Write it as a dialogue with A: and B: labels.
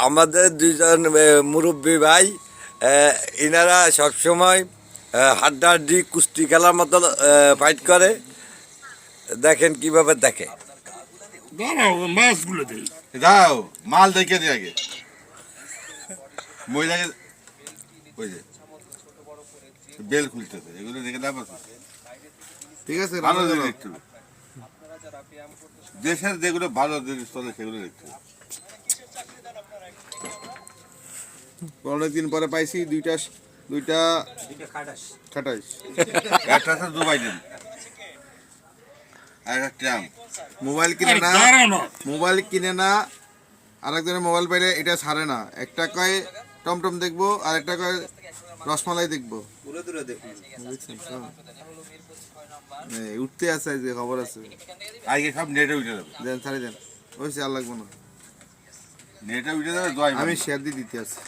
A: আমাদের দুইজন মুরব্বী ভাই, ইনারা সবসময় হাড্ডাহাড্ডি কুস্তি খেলার মতো ফাইট করে। দেখেন কিভাবে দেখে।
B: মাছগুলো দেই
C: দাও মাল দেখে দিয়ে আগে মহিলাকে ওই যে বেল খুলতেছে এগুলো দেখে দাম আছে।
D: ঠিক আছে
C: ভালো জিনিস একটু দেশের যেগুলো ভালো জিনিস চলে সেগুলো দেখতে হবে।
D: অনেকদিন পরে পাইছি দুইটা খাটাইশ
C: একটা আছে দুবাই দিন আর একটা ট্রাম
D: মোবাইল কিনে না আরেকজনের মোবাইল পাইলে এটা ছাড়ে না। একটা কয় টমটম দেখবো আর একটা কয় রসমালাই দেখবো। উঠতে আছে যে খবর আছে
C: আজকে সব নেটে উঠে যাবে।
D: দেন ছাড়ি দেন ওই আর লাগবো না।
C: নেটে উঠে যাবে
D: আমি শেয়ার দিয়ে দিতে আছি।